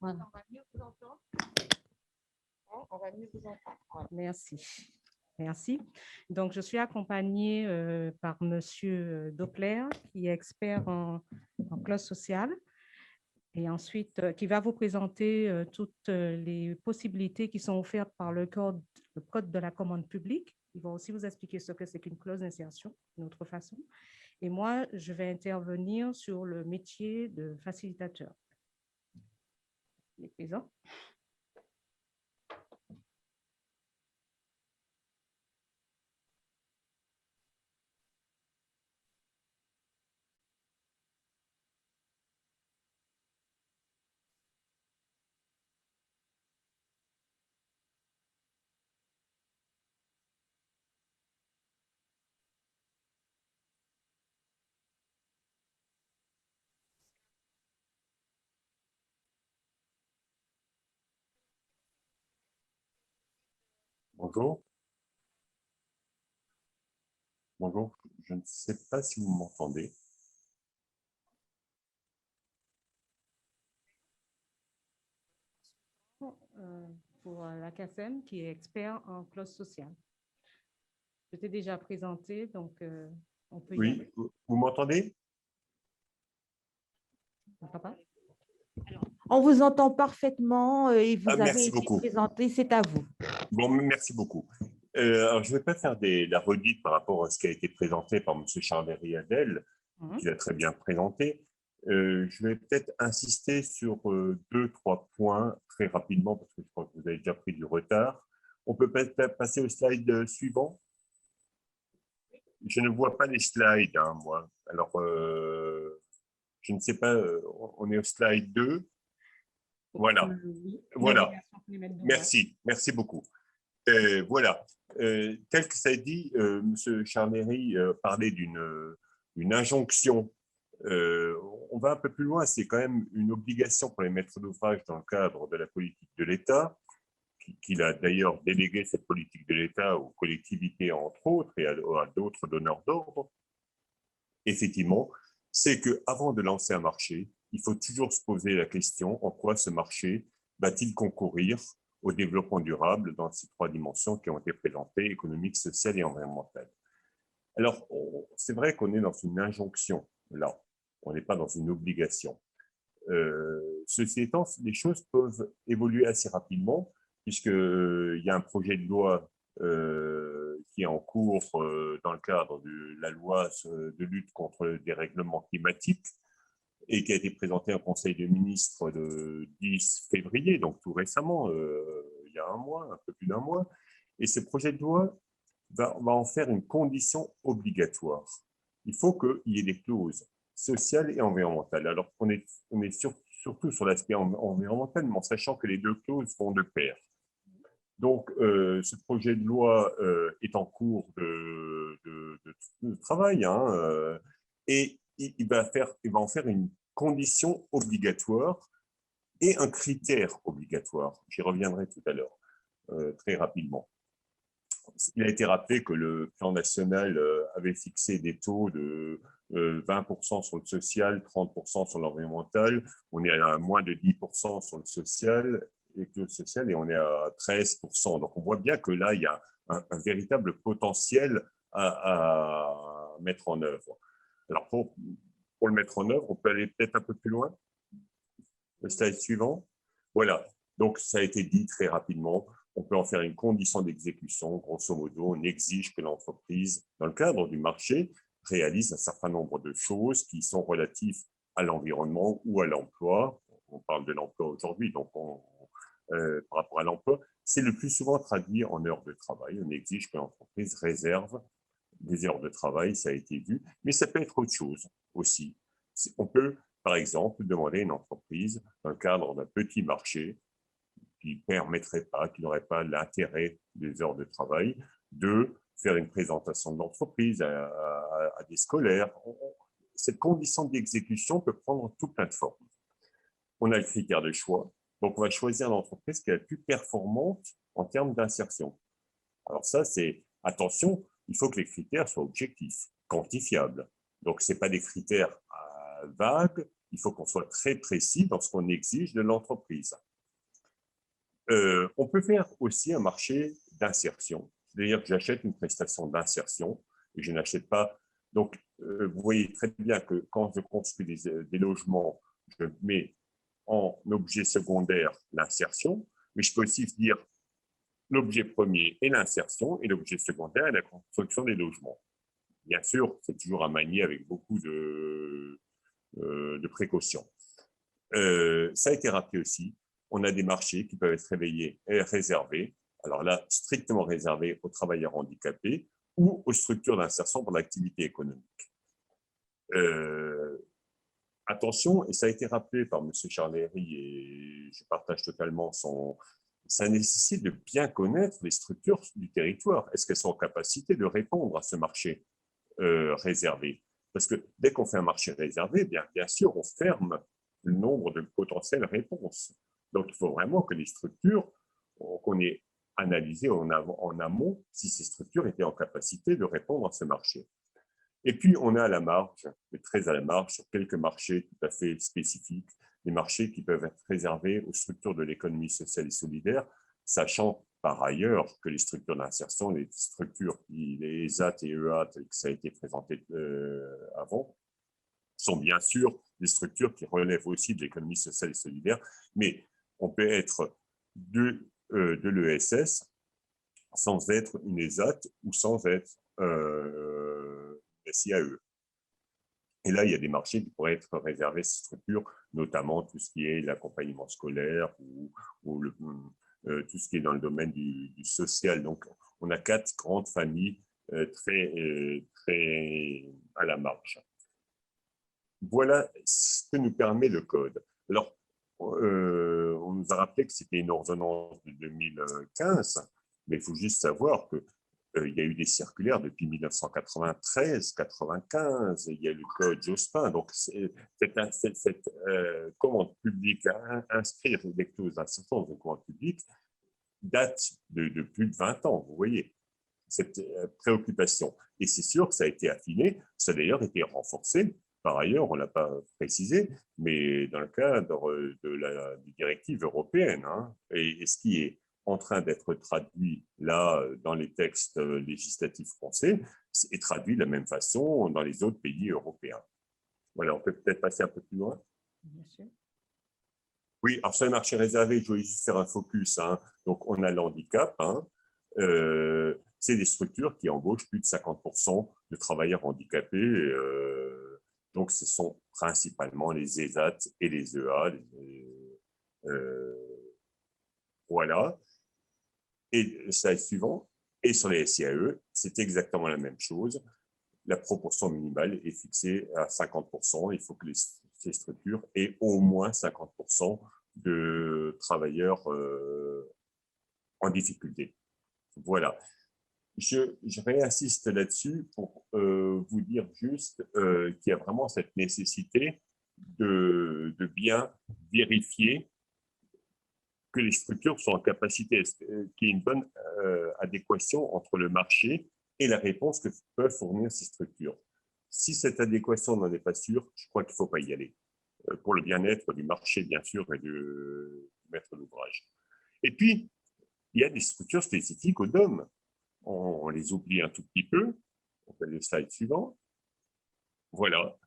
Voilà. On va mieux vous entendre. On va mieux vous entendre. Voilà. Merci. Merci. Donc, je suis accompagnée par Monsieur Doppler, qui est expert en clause sociale, et ensuite qui va vous présenter toutes les possibilités qui sont offertes par le code de la commande publique. Il va aussi vous expliquer ce que c'est qu'une clause d'insertion, d'une autre façon. Et moi, je vais intervenir sur le métier de facilitateur. Il est présent. Bonjour. Bonjour, je ne sais pas si vous m'entendez. Pour la CACEM, qui est expert en clause sociale. Je t'ai déjà présenté, donc on peut y Oui, aller. vous m'entendez? Papa? On vous entend parfaitement et vous avez merci été beaucoup. présenté, c'est à vous. Bon, merci beaucoup. Alors, je ne vais pas faire la redite par rapport à ce qui a été présenté par M. Charles-Henri Adel, qui l'a très bien présenté. Je vais peut-être insister sur 2-3 points très rapidement, parce que je crois que vous avez déjà pris du retard. On peut passer au slide suivant. Je ne vois pas les slides, hein, moi. Alors, je ne sais pas, on est au slide 2. Voilà. Voilà. Merci beaucoup. Voilà. Tel que ça a dit, M. Charnéry parlait d'une injonction. On va un peu plus loin, c'est quand même une obligation pour les maîtres d'ouvrage dans le cadre de la politique de l'État, qu'il a d'ailleurs délégué cette politique de l'État aux collectivités, entre autres, et à d'autres donneurs d'ordre. Effectivement, c'est qu'avant de lancer un marché, il faut toujours se poser la question en quoi ce marché va-t-il concourir au développement durable dans ces 3 dimensions qui ont été présentées, économique, sociale et environnementale. Alors, c'est vrai qu'on est dans une injonction, là, on n'est pas dans une obligation. Ceci étant, les choses peuvent évoluer assez rapidement, puisqu'il y a un projet de loi qui est en cours dans le cadre de la loi de lutte contre le dérèglement climatique et qui a été présenté au Conseil des ministres le 10 février, donc tout récemment, il y a un mois, un peu plus d'un mois. Et ce projet de loi va en faire une condition obligatoire. Il faut qu'il y ait des clauses sociales et environnementales. Alors, on est surtout sur l'aspect environnemental, mais en sachant que les 2 clauses vont de pair. Donc, ce projet de loi est en cours de travail, hein, et il va en faire une condition obligatoire et un critère obligatoire. J'y reviendrai tout à l'heure, très rapidement. Il a été rappelé que le plan national avait fixé des taux de 20% sur le social, 30% sur l'environnemental. On est à moins de 10% sur le social et on est à 13%. Donc, on voit bien que là, il y a un véritable potentiel à mettre en œuvre. Alors, pour le mettre en œuvre, on peut aller peut-être un peu plus loin. Le slide suivant. Voilà. Donc, ça a été dit très rapidement. On peut en faire une condition d'exécution. Grosso modo, on exige que l'entreprise, dans le cadre du marché, réalise un certain nombre de choses qui sont relatives à l'environnement ou à l'emploi. On parle de l'emploi aujourd'hui, donc par rapport à l'emploi, c'est le plus souvent traduit en heures de travail. On exige que l'entreprise réserve des heures de travail, ça a été vu, mais ça peut être autre chose aussi. On peut, par exemple, demander à une entreprise, dans le cadre d'un petit marché, qui permettrait pas, qui n'aurait pas l'intérêt des heures de travail, de faire une présentation de l'entreprise à des scolaires. Cette condition d'exécution peut prendre tout plein de formes. On a le critère de choix, donc on va choisir l'entreprise qui est la plus performante en termes d'insertion. Alors ça, c'est, attention, il faut que les critères soient objectifs, quantifiables. Donc ce n'est pas des critères vagues, il faut qu'on soit très précis dans ce qu'on exige de l'entreprise. On peut faire aussi un marché d'insertion, c'est-à-dire que j'achète une prestation d'insertion et je n'achète pas. Donc, vous voyez très bien que quand je construis des logements, je mets en objet secondaire l'insertion, mais je peux aussi dire l'objet premier est l'insertion et l'objet secondaire est la construction des logements. Bien sûr, c'est toujours à manier avec beaucoup de précautions. Ça a été rappelé aussi, on a des marchés qui peuvent être réservés, alors là, strictement réservés aux travailleurs handicapés ou aux structures d'insertion pour l'activité économique. Attention, et ça a été rappelé par M. Charléry, et je partage totalement ça nécessite de bien connaître les structures du territoire. Est-ce qu'elles sont en capacité de répondre à ce marché réservé? Parce que dès qu'on fait un marché réservé, bien sûr, on ferme le nombre de potentielles réponses. Donc, il faut vraiment que les structures, qu'on ait analysé en amont si ces structures étaient en capacité de répondre à ce marché. Et puis, on est à la marge, mais très à la marge, sur quelques marchés tout à fait spécifiques, des marchés qui peuvent être réservés aux structures de l'économie sociale et solidaire, sachant par ailleurs que les structures d'insertion, les structures, les ESAT et EA, telles que ça a été présenté avant, sont bien sûr des structures qui relèvent aussi de l'économie sociale et solidaire, mais on peut être de l'ESS sans être une ESAT ou sans être SIAE. Et là, il y a des marchés qui pourraient être réservés à ces structures, notamment tout ce qui est l'accompagnement scolaire ou tout ce qui est dans le domaine du social. Donc, on a 4 grandes familles très à la marge. Voilà ce que nous permet le code. Alors, on nous a rappelé que c'était une ordonnance de 2015, mais il faut juste savoir que il y a eu des circulaires depuis 1993-95, il y a eu le code Jospin, donc cette commande publique à inscrire des clauses d'insertion dans une commande publique date de plus de 20 ans, vous voyez, cette préoccupation. Et c'est sûr que ça a été affiné, ça a d'ailleurs été renforcé. Par ailleurs, on ne l'a pas précisé, mais dans le cadre de la directive européenne, hein, et ce qui est en train d'être traduit là dans les textes législatifs français est traduit de la même façon dans les autres pays européens. Voilà, on peut peut-être passer un peu plus loin. Bien sûr. Oui, alors sur les marchés réservés, je voulais juste faire un focus. Hein. Donc, on a l'handicap. Hein. C'est des structures qui embauchent plus de 50% de travailleurs handicapés. Donc, ce sont principalement les ESAT et les EA. Voilà. Et le slide suivant, et sur les SIAE, c'est exactement la même chose. La proportion minimale est fixée à 50%. Il faut que ces structures aient au moins 50% de travailleurs en difficulté. Voilà. Je réinsiste là-dessus pour vous dire juste qu'il y a vraiment cette nécessité de bien vérifier que les structures sont en capacité, qu'il y ait une bonne adéquation entre le marché et la réponse que peuvent fournir ces structures. Si cette adéquation n'en est pas sûre, je crois qu'il ne faut pas y aller, pour le bien-être du marché, bien sûr, et du maître d'ouvrage. Et puis, il y a des structures spécifiques aux DOM. On les oublie un tout petit peu. On fait le slide suivant. Voilà.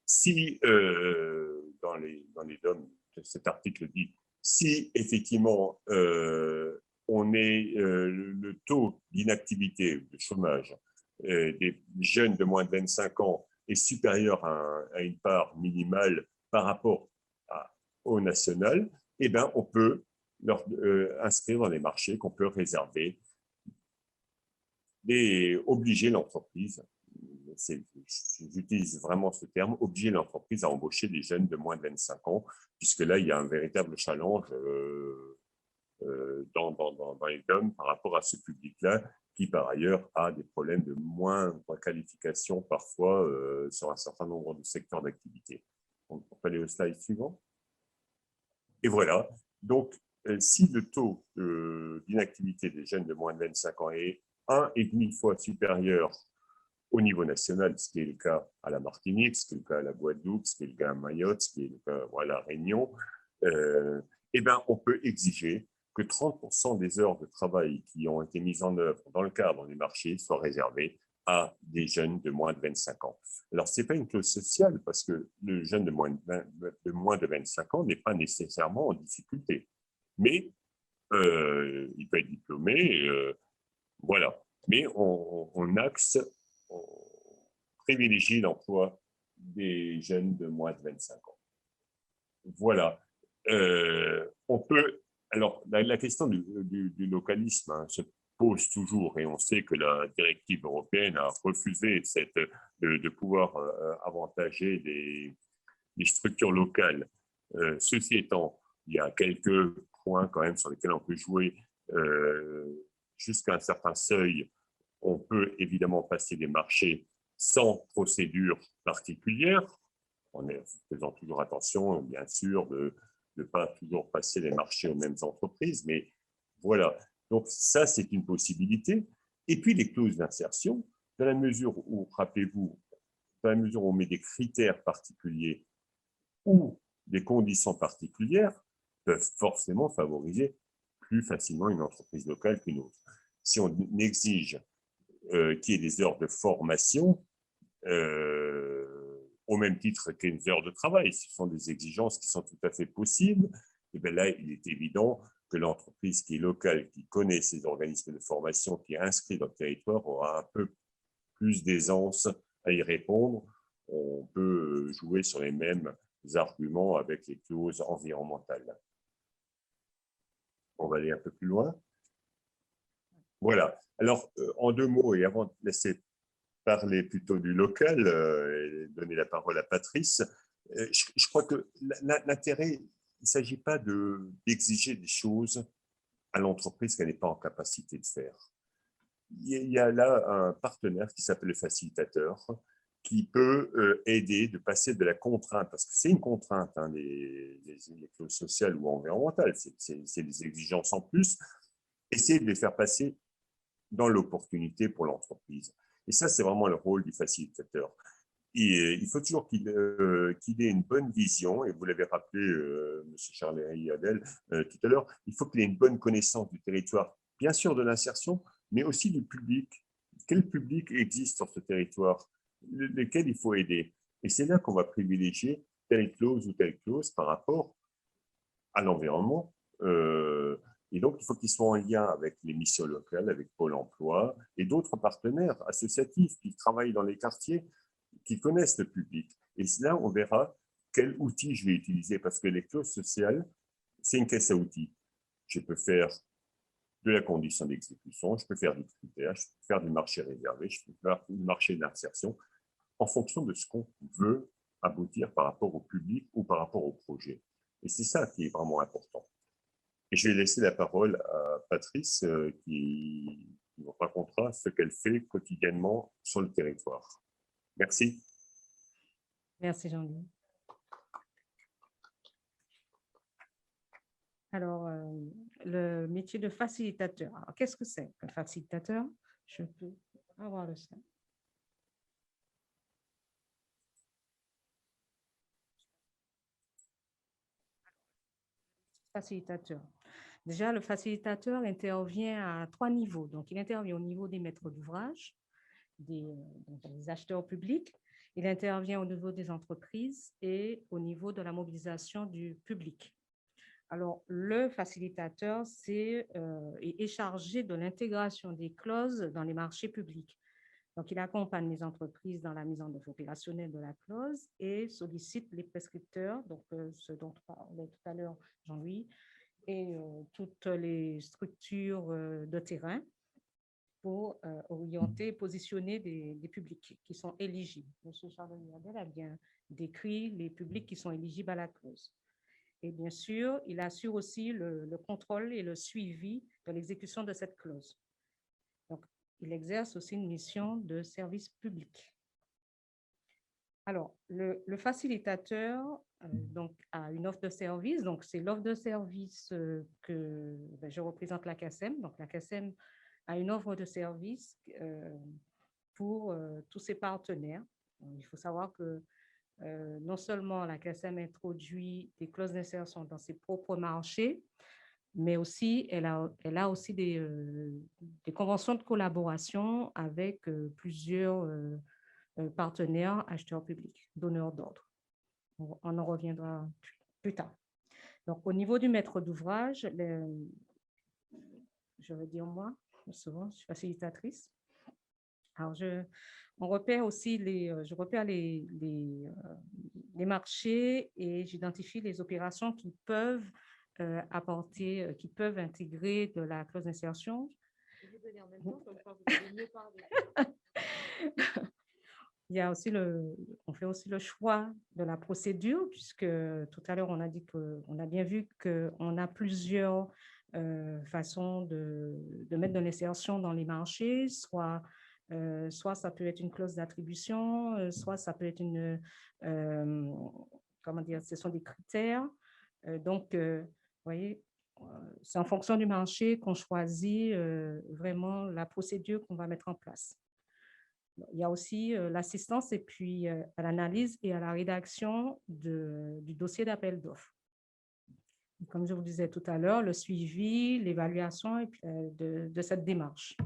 Si, dans les DOM, cet article dit, si effectivement on est le taux d'inactivité, de chômage des jeunes de moins de 25 ans est supérieur à une part minimale par rapport au national, eh bien, on peut leur inscrire dans les marchés qu'on peut réserver et obliger l'entreprise, j'utilise vraiment ce terme, obliger l'entreprise à embaucher des jeunes de moins de 25 ans, puisque là, il y a un véritable challenge dans les DOM par rapport à ce public-là, qui par ailleurs a des problèmes de moindre qualification parfois sur un certain nombre de secteurs d'activité. On peut aller au slide suivant. Et voilà, donc si le taux d'inactivité des jeunes de moins de 25 ans est 1,5 fois supérieur au niveau national, ce qui est le cas à la Martinique, ce qui est le cas à la Guadeloupe, ce qui est le cas à Mayotte, ce qui est le cas à la Réunion, eh ben, on peut exiger que 30% des heures de travail qui ont été mises en œuvre dans le cadre des marchés soient réservées à des jeunes de moins de 25 ans. Alors, ce n'est pas une clause sociale parce que le jeune de moins de 25 ans n'est pas nécessairement en difficulté. Mais il peut être diplômé, voilà. Mais on axe, on privilégie l'emploi des jeunes de moins de 25 ans. Voilà. On peut. Alors, la question du localisme se pose toujours, et on sait que la directive européenne a refusé de pouvoir avantager les structures locales. Ceci étant, il y a quelques points quand même sur lesquels on peut jouer jusqu'à un certain seuil. On peut évidemment passer des marchés sans procédure particulière, en faisant toujours attention, bien sûr, de ne pas toujours passer les marchés aux mêmes entreprises, mais voilà. Donc ça, c'est une possibilité. Et puis les clauses d'insertion, dans la mesure où, rappelez-vous, dans la mesure où on met des critères particuliers ou des conditions particulières, peuvent forcément favoriser plus facilement une entreprise locale qu'une autre. Si on exige qu'il y ait des heures de formation, au même titre que les heures de travail, ce sont des exigences qui sont tout à fait possibles, et bien là, il est évident que l'entreprise qui est locale, qui connaît ces organismes de formation, qui est inscrit dans le territoire, aura un peu plus d'aisance à y répondre. On peut jouer sur les mêmes arguments avec les clauses environnementales. On va aller un peu plus loin. Voilà. Alors, en 2 mots, et avant de laisser parler plutôt du local et donner la parole à Patrice, je crois que l'intérêt, il ne s'agit pas d'exiger des choses à l'entreprise qu'elle n'est pas en capacité de faire. Il y a là un partenaire qui s'appelle le facilitateur, qui peut aider de passer de la contrainte, parce que c'est une contrainte, hein, les clauses sociales ou environnementales, c'est des exigences en plus, essayer de les faire passer dans l'opportunité pour l'entreprise. Et ça, c'est vraiment le rôle du facilitateur. Et il faut toujours qu'il ait une bonne vision, et vous l'avez rappelé, M. Charléry-Adel, tout à l'heure, il faut qu'il ait une bonne connaissance du territoire, bien sûr de l'insertion, mais aussi du public. Quel public existe sur ce territoire, lesquels il faut aider? Et c'est là qu'on va privilégier telle clause ou telle clause par rapport à l'environnement. Et donc, il faut qu'ils soient en lien avec les missions locales, avec Pôle emploi et d'autres partenaires associatifs qui travaillent dans les quartiers, qui connaissent le public. Et là, on verra quel outil je vais utiliser, parce que les clauses sociales, c'est une caisse à outils. Je peux faire de la condition d'exécution, je peux faire du critère, je peux faire du marché réservé, je peux faire du marché d'insertion, en fonction de ce qu'on veut aboutir par rapport au public ou par rapport au projet. Et c'est ça qui est vraiment important. Et je vais laisser la parole à Patrice qui nous racontera ce qu'elle fait quotidiennement sur le territoire. Merci. Merci Jean-Louis. Alors, le métier de facilitateur. Alors, qu'est-ce que c'est un facilitateur? Je peux avoir le slide. Facilitateur. Déjà, le facilitateur intervient à 3 niveaux. Donc, il intervient au niveau des maîtres d'ouvrage, des acheteurs publics, il intervient au niveau des entreprises et au niveau de la mobilisation du public. Alors, le facilitateur est chargé de l'intégration des clauses dans les marchés publics. Donc, il accompagne les entreprises dans la mise en œuvre opérationnelle de la clause et sollicite les prescripteurs, donc ce dont parlait tout à l'heure Jean-Louis, et toutes les structures de terrain pour orienter et positionner des publics qui sont éligibles. M. Charles-Adel a bien décrit les publics qui sont éligibles à la clause. Et bien sûr, il assure aussi le contrôle et le suivi de l'exécution de cette clause. Donc, il exerce aussi une mission de service public. Alors, le facilitateur donc, a une offre de service. Donc, c'est l'offre de service que je représente la CACEM. Donc, la CACEM a une offre de service pour tous ses partenaires. Il faut savoir que non seulement la CACEM introduit des clauses d'insertion dans ses propres marchés, mais aussi elle a aussi des conventions de collaboration avec plusieurs partenaires acheteurs publics, donneurs d'ordre. On en reviendra plus tard. Donc, au niveau du maître d'ouvrage, je vais dire moi, souvent, je suis facilitatrice. Alors, on repère aussi je repère les marchés et j'identifie les opérations qui peuvent apporter, qui peuvent intégrer de la clause d'insertion. Il y a aussi on fait aussi le choix de la procédure, puisque tout à l'heure, on a dit on a bien vu qu'on a plusieurs façons de mettre de l'insertion dans les marchés, soit ça peut être une clause d'attribution, soit ça peut être comment dire, ce sont des critères. Donc, vous voyez, c'est en fonction du marché qu'on choisit vraiment la procédure qu'on va mettre en place. Il y a aussi l'assistance et puis à l'analyse et à la rédaction du dossier d'appel d'offres. Comme je vous disais tout à l'heure, le suivi, l'évaluation de cette démarche.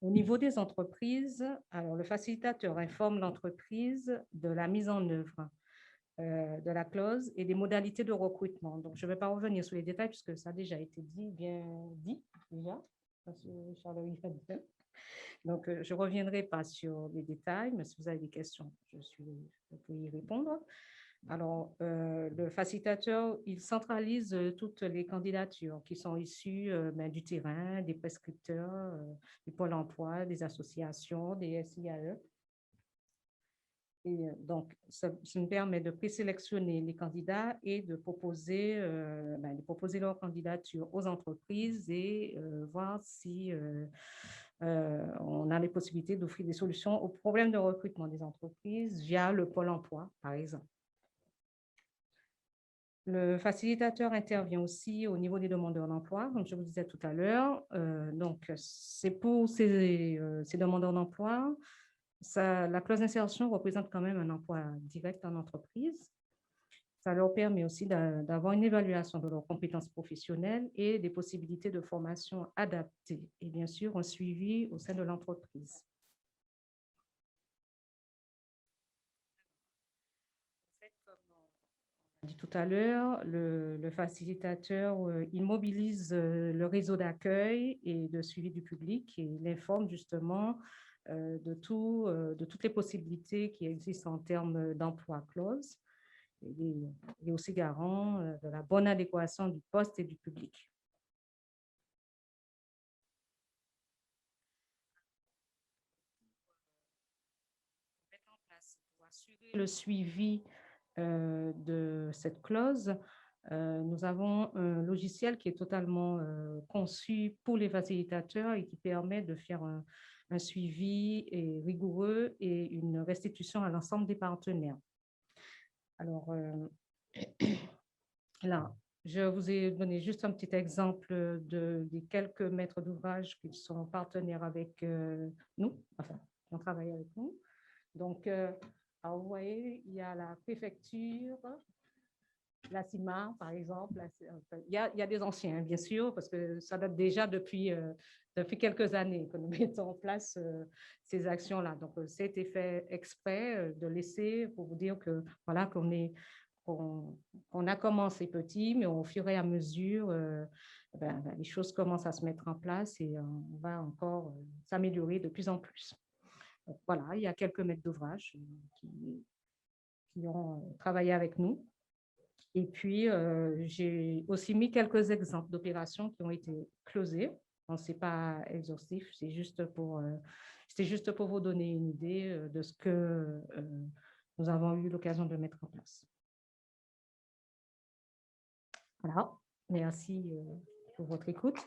Au niveau des entreprises, alors le facilitateur informe l'entreprise de la mise en œuvre de la clause et des modalités de recrutement. Donc, je ne vais pas revenir sur les détails puisque ça a déjà été bien dit déjà. Charles-Louis Fadel. Donc, je ne reviendrai pas sur les détails, mais si vous avez des questions, je peux y répondre. Alors, le facilitateur, il centralise toutes les candidatures qui sont issues du terrain, des prescripteurs, du Pôle emploi, des associations, des SIAE. Et donc, ça nous permet de présélectionner les candidats et de proposer leur candidature aux entreprises et voir si on a les possibilités d'offrir des solutions aux problèmes de recrutement des entreprises via le Pôle emploi, par exemple. Le facilitateur intervient aussi au niveau des demandeurs d'emploi, comme je vous disais tout à l'heure. Donc, c'est pour ces demandeurs d'emploi. La clause d'insertion représente quand même un emploi direct en entreprise. Ça leur permet aussi d'avoir une évaluation de leurs compétences professionnelles et des possibilités de formation adaptées. Et bien sûr, un suivi au sein de l'entreprise. Comme on a dit tout à l'heure, le facilitateur, il mobilise le réseau d'accueil et de suivi du public et il informe justement de toutes les possibilités qui existent en termes d'emploi clause. Il est aussi garant de la bonne adéquation du poste et du public. Pour assurer le suivi de cette clause, nous avons un logiciel qui est totalement conçu pour les facilitateurs et qui permet de faire un suivi rigoureux et une restitution à l'ensemble des partenaires. Alors, là, je vous ai donné juste un petit exemple des quelques maîtres d'ouvrage qui sont partenaires avec nous, enfin, qui ont travaillé avec nous. Donc, alors vous voyez, il y a la préfecture, la CIMAR, par exemple. Il y a des anciens, bien sûr, parce que ça date déjà depuis quelques années que nous mettons en place ces actions-là. Donc, c'était fait exprès de laisser pour vous dire que voilà, qu'on a commencé petit, mais au fur et à mesure, les choses commencent à se mettre en place et on va encore s'améliorer de plus en plus. Donc, voilà, il y a quelques maîtres d'ouvrage qui ont travaillé avec nous. Et puis, j'ai aussi mis quelques exemples d'opérations qui ont été closées. Donc, ce n'est pas exhaustif, c'est juste pour vous donner une idée de ce que nous avons eu l'occasion de mettre en place. Voilà, merci pour votre écoute.